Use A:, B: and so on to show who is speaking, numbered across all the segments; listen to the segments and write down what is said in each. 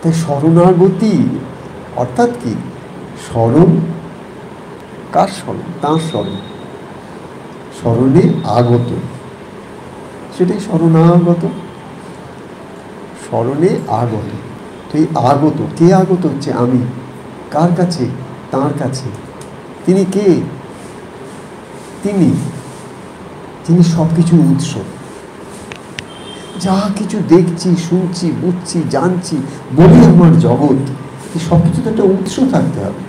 A: তাই শরণাগতি অর্থাৎ কি? স্মরণ, কার স্মরণ? তাঁর স্মরণ, স্মরণে আগত, সেটাই শরণাগত। স্মরণে আগত, এই আগত, কে আগত হচ্ছে? আমি। কার কাছে? তাঁর কাছে। তিনি কে? তিনি সব কিছুর উৎস। যা কিছু দেখছি, শুনছি, বুঝছি, জানছি, বলি আমার জগৎ, এই সব কিছু তো একটা উৎস থাকতে হবে।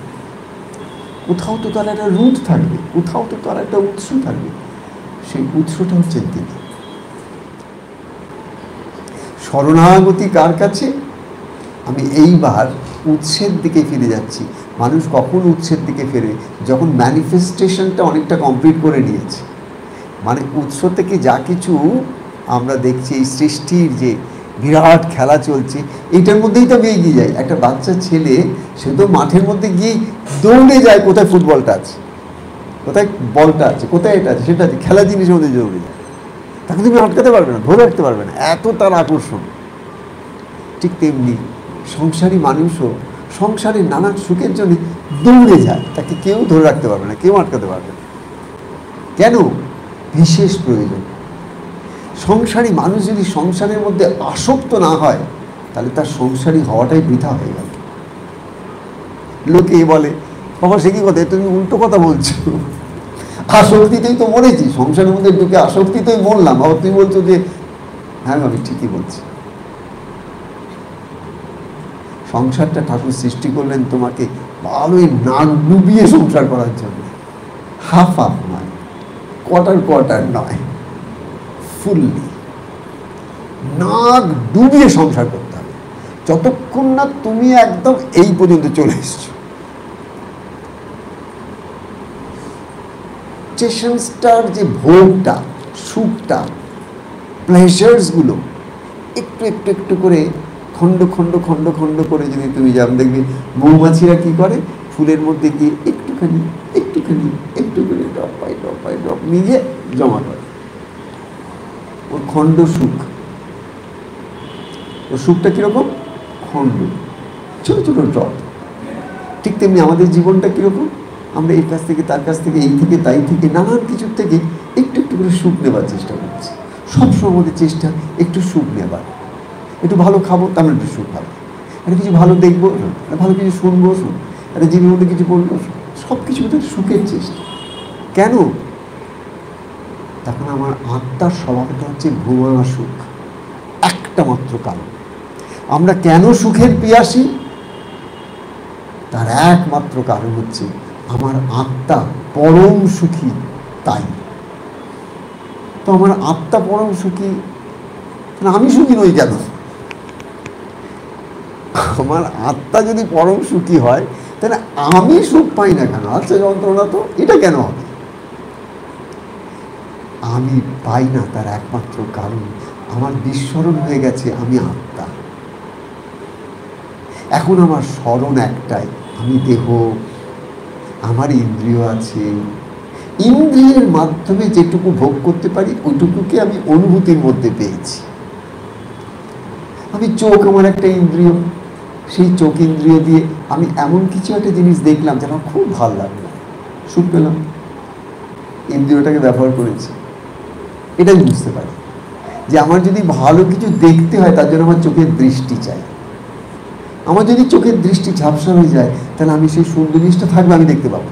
A: কোথাও তো তার একটা রুট থাকবে, কোথাও তো তার একটা উৎস থাকবে। সেই উৎসটা হচ্ছেন তিনি। শরণাগতি কার কাছে? আমি এইবার উৎসের দিকে ফিরে যাচ্ছি। মানুষ কখন উৎসের দিকে ফেরে? যখন ম্যানিফেস্টেশনটা অনেকটা কমপ্লিট করে নিয়েছে। মানে উৎস থেকে যা কিছু আমরা দেখছি, এই সৃষ্টির যে বিরাট খেলা চলছে, এইটার মধ্যেই তো আমি এগিয়ে যাই। একটা বাচ্চা ছেলে, সে তো মাঠের মধ্যে গিয়ে দৌড়ে যায়, কোথায় ফুটবলটা আছে, কোথায় বলটা আছে, কোথায় এটা আছে, সেটা আছে, খেলা জিনিসের মধ্যে দৌড়ে যায়। তাকে তুমি আটকাতে পারবে না, ধরে রাখতে পারবে না, এত তার আকর্ষণ। ঠিক তেমনি সংসারী মানুষও সংসারের নানান সুখের জন্য দৌড়ে যায়, তাকে কেউ ধরে রাখতে পারবে না, কেউ আটকাতে পারবে না। কেন? বিশেষ প্রয়োজন। সংসারী মানুষ যদি সংসারের মধ্যে আসক্ত না হয়, তাহলে তার সংসারী হওয়াটাই বৃথা হয়ে গেল। লোকে বলে, বাবা সে কি কথা, তুমি উল্টো কথা বলছো, আসক্তিতেই তো মরেছি, সংসারের মধ্যে ঢুকে আসক্তিতেই মরলাম। আবার তুমি বলছো যে হ্যাঁ আমি ঠিকই বলছি। সংসারটা ঠাকুর সৃষ্টি করলেন তোমাকে ভালোই নাক ডুবিয়ে সংসার করার জন্য, হাফ হাফ নয়, কোয়ার্টার নয়, ফুললি নাক ডুবিয়ে সংসার করতে হবে। যতক্ষণ না তুমি একদম এই পর্যন্ত চলে এসছো, চেশনসটার যে ভোগটা, সুখটা, প্লেজার্সগুলো একটু একটু একটু করে খণ্ড খণ্ড খণ্ড খণ্ড করে যদি তুমি যাও, দেখবে মৌমাছিরা কি করে, ফুলের মধ্যে গিয়ে একটুখানি একটুখানি একটু করে ড্রপ বাই ড্রপ নিজে জমা করে। ওর খণ্ড সুখ, ওর সুখটা কীরকম? খণ্ড, ছোটো ছোটো ড্রপ। ঠিক তেমনি আমাদের জীবনটা কীরকম? আমরা এর কাছ থেকে তার কাছ থেকে, এই থেকে তাই থেকে, নানান কিছুর থেকে একটু একটু করে সুখ নেবার চেষ্টা করছি। সবসময় আমাদের চেষ্টা একটু সুখ নেবার, একটু ভালো খাবো, তার মানে একটু সুখ পাবো, একটা কিছু ভালো দেখবো, ভালো কিছু শুনবো, একটা জীবনের মধ্যে কিছু বলবো, সব কিছু সুখের চেষ্টা। কেন? তখন আমার আত্মার স্বভাবটা হচ্ছে ভুয়া সুখ। একটা মাত্র কারণ। আমরা কেন সুখের পিয়াসী? তার একমাত্র কারণ হচ্ছে আমার আত্মা পরম সুখী। তাই তো আমার আত্মা পরম সুখী, আমি সুখী নই কেন? আমার আত্মা যদি পরম সুখী হয়, তাহলে আমি সুখ পাই না কেন? আচ্ছা যন্ত্রণা তো এটা কেন হবে? আমি পাই না তার একমাত্র কারণ আমার বিস্মরণ হয়ে গেছে আমি আত্মা। এখন আমার স্মরণ একটাই, আমি দেহ, আমার ইন্দ্রিয় আছে, ইন্দ্রিয়ের মাধ্যমে যেটুকু ভোগ করতে পারি ওইটুকুকে আমি অনুভূতির মধ্যে পেয়েছি। আমি চোখ, আমার একটা ইন্দ্রিয়, সেই চোখ ইন্দ্রিয় দিয়ে আমি এমন কিছু একটা জিনিস দেখলাম যেন খুব ভালো লাগলো, সুখ পেলাম, ইন্দ্রিয়টাকে ব্যবহার করেছি। এটাই বুঝতে পারি যে আমার যদি ভালো কিছু দেখতে হয় তার জন্য আমার চোখের দৃষ্টি চাই। আমার যদি চোখের দৃষ্টি ঝাপসা হয়ে যায়, তাহলে আমি সেই সুন্দর জিনিসটা থাকবে, আমি দেখতে পাবো।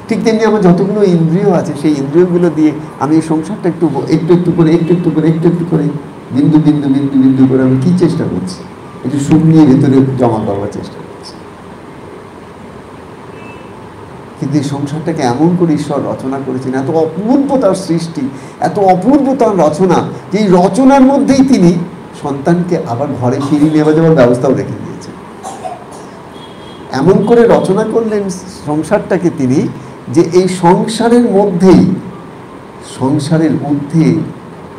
A: ঠিক তেমনি আমার যতগুলো ইন্দ্রিয় আছে, সেই ইন্দ্রিয়গুলো দিয়ে আমি এই সংসারটা একটু একটু একটু করে একটু একটু করে একটু একটু করে বিন্দু বিন্দু বিন্দু বিন্দু করে আমি কী চেষ্টা করছি? একটু সুখ নিয়ে ভেতরে জমা করবার চেষ্টা করছি। কিন্তু এই সংসারটাকে এমন করে ঈশ্বর রচনা করেছেন, এত অপূর্ব তার সৃষ্টি, এত অপূর্ব তার রচনা, যে এই রচনার মধ্যেই তিনি সন্তানকে আবার ঘরে ফিরিয়ে নেওয়া যাওয়ার ব্যবস্থাও রেখে দিয়েছেন। এমন করে রচনা করলেন সংসারটাকে তিনি, যে এই সংসারের মধ্যেই, সংসারের ঊর্ধ্বে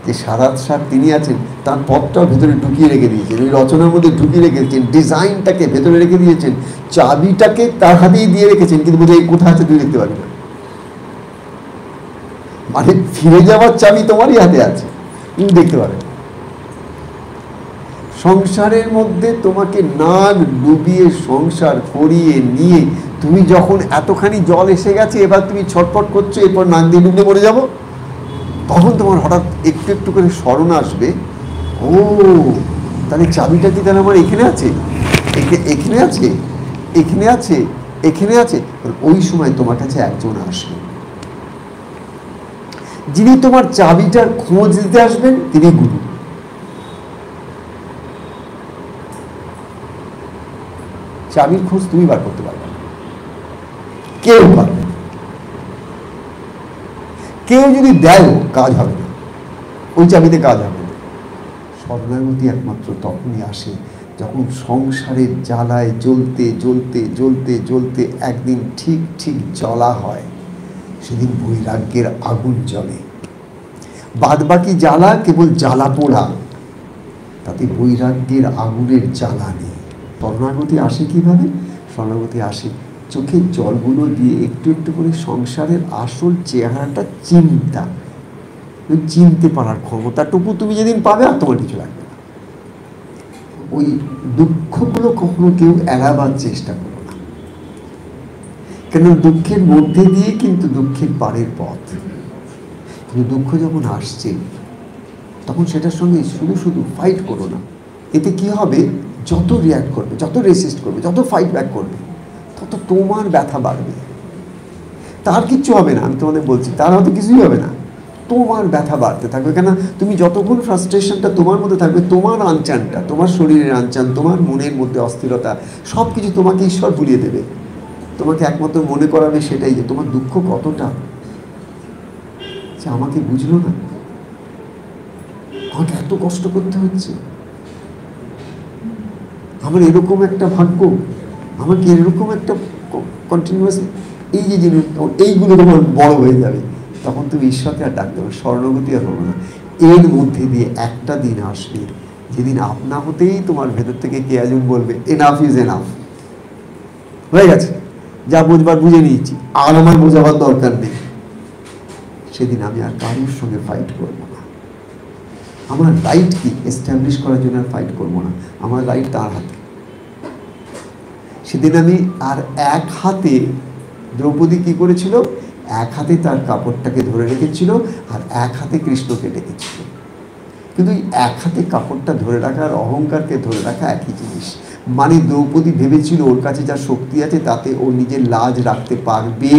A: যে সারাৎসার তিনি আছেন, তার পথটাও ভেতরে ঢুকিয়ে রেখে দিয়েছেন, এই রচনার মধ্যে ঢুকিয়ে রেখেছেন, ডিজাইনটাকে ভেতরে রেখে দিয়েছেন, চাবিটাকে তার হাতেই দিয়ে রেখেছেন, কিন্তু বোধহয় কোথায় আছে তুই দেখতে পারবি না। মানে ফিরে যাওয়ার চাবি তোমারই হাতে আছে, তুমি দেখতে পাবে। সংসারের মধ্যে তোমাকে নাক ডুবিয়ে সংসার করিয়ে নিয়ে তুমি যখন এতখানি জল এসে গেছে, এবার তুমি ছটফট করছো, এরপর নাক দিয়ে ডুবলে মরে যাবো, তখন তোমার হঠাৎ একটু একটু করে স্মরণ আসবে, ও তাহলে চাবিটা কি তাহলে আমার এখানে আছে, এখানে আছে, এখানে আছে, এখানে আছে। ওই সময় তোমার কাছে একজন আসবে, যিনি তোমার চাবিটার খোঁজ দিতে আসবেন, তিনি গুরু। চাবির খোঁজ তুমি বার করতে পারবে না, কেউ পারবে না। কেউ যদি দেয় কাজ হবে না, ওই চাবিতে কাজ হবে না। শরণাগতি একমাত্র তখনই আসে যখন সংসারের জ্বালায় জ্বলতে জ্বলতে জ্বলতে জ্বলতে একদিন ঠিক ঠিক জ্বলা হয়, সেদিন বৈরাগ্যের আগুন জ্বলে। বাদ বাকি জ্বালা কেবল জ্বালা পোড়া, তাতে বৈরাগ্যের আগুনের জ্বালা নেই। শরণাগতি আসে কিভাবে? শরণাগতি আসে চোখের জলগুলো দিয়ে একটু একটু করে সংসারের আসল চেহারাটা চিনতে পারার ক্ষমতাটুকু তুমি যেদিন পাবে, আর তোমার কিছু লাগবে না। ওই দুঃখগুলো কখনো কেউ এড়াবার চেষ্টা করো না, কেন দুঃখের মধ্যে দিয়ে কিন্তু দুঃখের পারের পথ। কিন্তু দুঃখ যখন আসছে তখন সেটার সঙ্গে শুধু শুধু ফাইট করো না। এতে কি হবে, যত রিয়াক্ট করবে, যত রেসিস্ট করবে, যত ফাইট ব্যাক করবে, তত তোমার ব্যথা বাড়বে। তার কিচ্ছু হবে না, আমি তোমাদের বলছি, তার হয়তো কিছুই হবে না, তোমার ব্যথা বাড়তে থাকবে। কেন তুমি যতক্ষণ ফ্রাস্ট্রেশনটা তোমার মধ্যে থাকবে, তোমার আনচানটা, তোমার শরীরের আনচান, তোমার মনের মধ্যে অস্থিরতা, সব কিছু তোমাকে ঈশ্বর ভুলিয়ে দেবে। তোমাকে একমাত্র মনে করাবে সেটাই, যে তোমার দুঃখ কতটা, যে আমাকে বুঝলো না, আমাকে এত কষ্ট করতে হচ্ছে, আমার এরকম একটা ভাগ্য, আমাকে এরকম একটা কন্টিনিউয়াস এই যে জিনিস, এইগুলো তোমার বড় হয়ে যাবে। তখন তুমি ঈশ্বরকে আর ডাকতে হবে, শরণাগতি আর হবে না। এর মধ্যে দিয়ে একটা দিন আসবে যেদিন আপনা হতেই তোমার ভেতর থেকে কে একজন বলবে, এনাফ ইজ এনাফ, হয়ে গেছে, যা বুঝবার বুঝে নিয়েছি, আর আমার বোঝাবার দরকার নেই। সেদিন আমি আর কারোর সঙ্গে ফাইট করবো না। আমার রাইট কি এস্টাবলিশ করার জন্য আর ফাইট করবো না, আমার রাইট তার হাতে। সেদিন আমি আর এক হাতে, দ্রৌপদী কি করেছিল, এক হাতে তার কাপড়টাকে ধরে রেখেছিল আর এক হাতে কৃষ্ণকে ডেকেছিল। কিন্তু এক হাতে কাপড়টা ধরে রাখা আর অহংকারকে ধরে রাখা একই জিনিস। মানে দ্রৌপদী ভেবেছিল ওর কাছে যা শক্তি আছে তাতে ও নিজের লাজ রাখতে পারবে,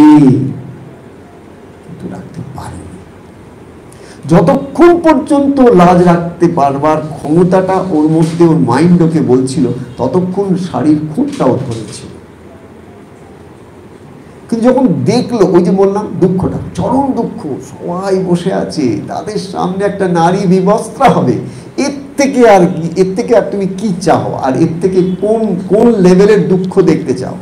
A: কিন্তু রাখতে পারেনি। যতক্ষণ পর্যন্ত লাজ রাখতে পারবার ক্ষমতাটা ওর মধ্যে, ওর মাইন্ড ওকে বলছিল, ততক্ষণ শাড়ির খুঁটটাও ধরেছিল। কিন্তু যখন দেখলো, ওই যে বললাম দুঃখটা, চরম দুঃখ, সবাই বসে আছে, তাদের সামনে একটা নারী বিবস্ত্রা হবে, এর থেকে আর কি, এর থেকে আর তুমি কি চাও, আর এর থেকে কোন লেভেলের দুঃখ দেখতে চাও?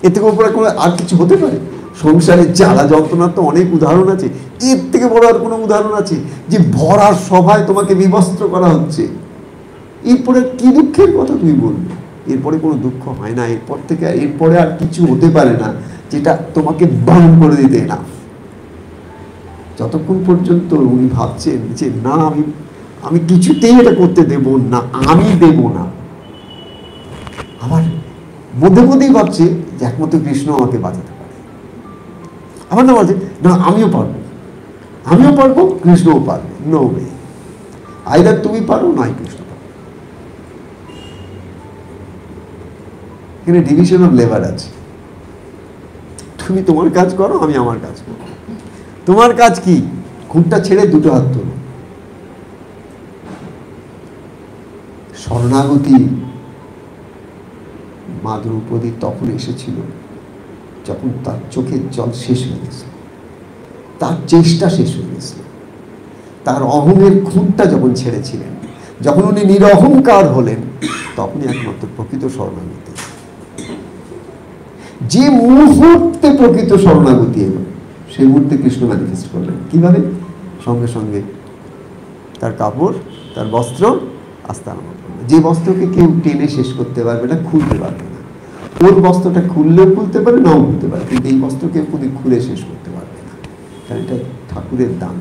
A: এর থেকে উপরে কোনো আর কিছু হতে পারে? সংসারে জ্বালা যন্ত্রণার তো অনেক উদাহরণ আছে, এর থেকে বড় আর কোনো উদাহরণ আছে যে ভরার সভায় তোমাকে বিবস্ত্র করা হচ্ছে? এরপরে কি দুঃখের কথা তুমি বলবে? এরপরে কোনো দুঃখ হয় না, এরপর থেকে এরপরে আর কিছু হতে পারে না যেটা তোমাকে বারণ করে দিতে না। যতক্ষণ পর্যন্ত উনি ভাবছেন যে না, আমি কিছুতেই এটা করতে দেব না, আমি দেব না, আমার মধ্যে মধ্যেই ভাবছে যে একমাত্র কৃষ্ণ আমাকে বাঁচাতে পারে। আমার না বলছে না, আমিও পারবো, কৃষ্ণও পারবে। নো ওয়ে, আইদার তুমি পারো, নয় কৃষ্ণ পারো। এখানে ডিভিশন অফ লেবার আছে। তুমি তোমার কাজ করো, আমি আমার কাজ করো। তোমার কাজ কি? খুঁটটা ছেড়ে দুটো হাত তোলো। শরণাগতি মা দ্রৌপদী তখন এসেছিল যখন তার চোখের জল শেষ হয়ে গেছে, তার চেষ্টা শেষ হয়ে গেছে, তার অহংয়ের খুঁটটা যখন ছেড়েছিলেন, যখন উনি নিরহংকার হলেন, তখনই একমাত্র প্রকৃত শরণাগতি। যে মুহূর্তে প্রকৃত শরণাগতি এলো, সেই মুহূর্তে কৃষ্ণ ম্যানিফেস্ট করলেন। কিভাবে? সঙ্গে সঙ্গে তার কাপড়, তার বস্ত্র আস্তে আরম্ভ করলেন। যে বস্ত্রকে কেউ টেনে শেষ করতে পারবে না, খুলতে পারবে না। ওর বস্ত্রটা খুললেও খুলতে পারে, নাও খুলতে পারে, কিন্তু এই বস্ত্রকে খুলে শেষ করতে পারবে না, কারণ এটা ঠাকুরের দান।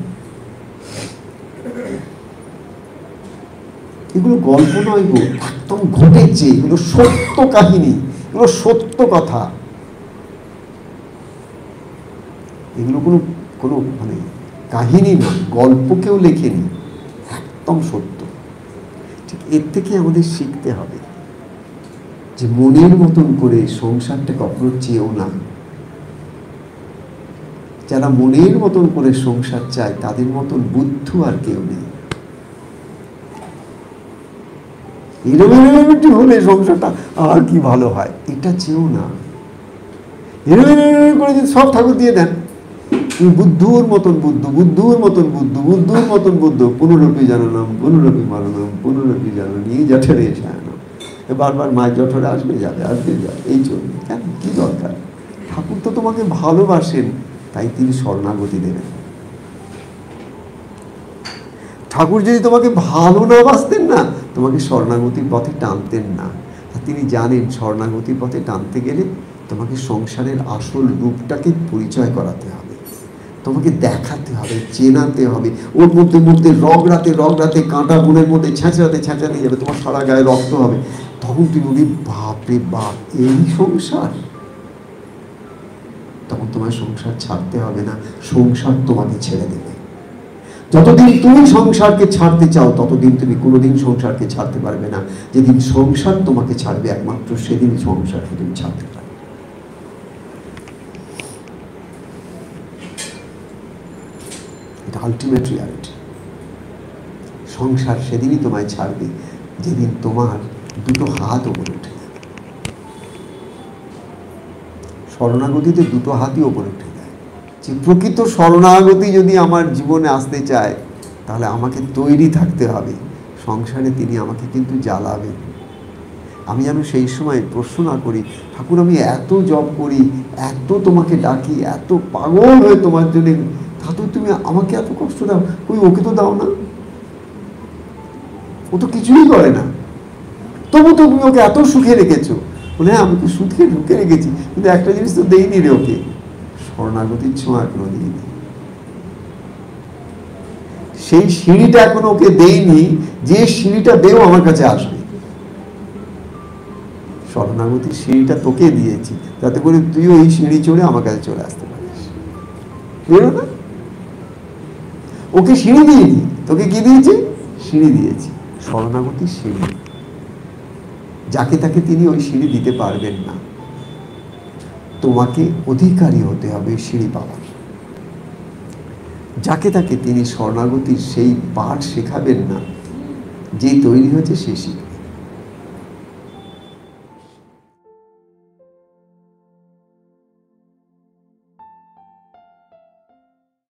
A: এগুলো গল্প নয় গো, একদম ঘটেছে, এগুলো সত্য কাহিনী, এগুলো সত্য কথা, এগুলো কোনো কোনো মানে কাহিনী নয়, গল্প কেউ লেখেনি, একদম সত্য। ঠিক এর থেকে আমাদের শিখতে হবে যে মনের মতন করে সংসারটা কখনো চেয়েও না। যারা মনের মতন করে সংসার চায় তাদের মতন বুদ্ধু আর কেউ নেই। এরকম হলে সংসারটা আর কি ভালো হয়, এটা চেয়েও না। এরকম করে যদি সব ঠাকুর দিয়ে দেন, তুমি বুদ্ধুর মতন বুদ্ধ, বুদ্ধুর মতন বুদ্ধ, বুদ্ধুর মতন বুদ্ধ, পুনরপি জানালাম, পুনরপি মারালাম, পুনরপি জানানি জঠরে এসে আনাম, বারবার মায়ের জঠরে আসবে যাবে, আসবে যাবে, এই চলবে। কেন, কি দরকার? ঠাকুর তো তোমাকে ভালোবাসেন, তাই তিনি শরণাগতি দেবেন। ঠাকুর যদি তোমাকে ভালো না বাসতেন না, তোমাকে শরণাগতির পথে টানতেন না। আর তিনি জানেন শরণাগতির পথে টানতে গেলে তোমাকে সংসারের আসল রূপটাকে পরিচয় করাতে হবে, তোমাকে দেখাতে হবে, চেনাতে হবে। ওর মধ্যে মধ্যে রগড়াতে কাঁটা বুনের মধ্যে ছ্যাঁচড়াতে যাবে, তোমার সারা গায়ে রক্ত হবে। তখন তুমি বলি, বাপরে বাপ, এই সংসার। তখন তোমার সংসার ছাড়তে হবে না, সংসার তোমাকে ছেড়ে দেবে। যতদিন তুমি সংসারকে ছাড়তে চাও ততদিন তুমি কোনোদিন সংসারকে ছাড়তে পারবে না। যেদিন সংসার তোমাকে ছাড়বে একমাত্র সেদিন সংসারকে তুমি ছাড়তে পারবে। এটা আলটিমেট রিয়ালিটি। সংসার সেদিনই তোমায় ছাড়বে যেদিন তোমার দুটো হাত ওপরে উঠে যাবে। শরণাগতিতে দুটো হাতই ওপরে উঠে যায়। যে প্রকৃত শরণাগতি যদি আমার জীবনে আসতে চায়, তাহলে আমাকে তৈরি থাকতে হবে, সংসারে তিনি আমাকে কিন্তু জ্বালাবেন। আমি যেন সেই সময় প্রশ্ন না করি, ঠাকুর আমি এত জপ করি, এত তোমাকে ডাকি, এত পাগল হয়ে তোমার জন্য, ঠাকুর তুমি আমাকে এত কষ্ট দাও, ওই ওকে তো দাও না, ও তো কিছুই করে না, তবু তো তুমি ওকে এত সুখে রেখেছো। বলে হ্যাঁ, আমি তো সুখে ঢুকে রেখেছি, কিন্তু একটা জিনিস তো দেইনি রে ওকে, শরণাগতির ছোঁয়া এখনো দিইনি। সেই সিঁড়িটা এখনো ওকে দেইনি, যে সিঁড়িটা দেও আমার কাছে আসবে। শরণাগতির সিঁড়িটা তোকে দিয়েছি, যাতে করে তুইও এই সিঁড়ি চড়ে আমার কাছে চলে আসতে পারিস। বুঝলো না? ওকে সিঁড়ি দিইনি, তোকে কি দিয়েছি? সিঁড়ি দিয়েছি, শরণাগতির সিঁড়ি। যাকে তাকে তিনি ওই সিঁড়ি দিতে পারবেন না, তোমাকে অধিকারী হতে হবে সিঁড়ি পাওয়ার। যাকে তাকে তিনি শরণাগতির সেই পাঠ শেখাবেন না, যে তৈরি হয়েছে সে শিখবে।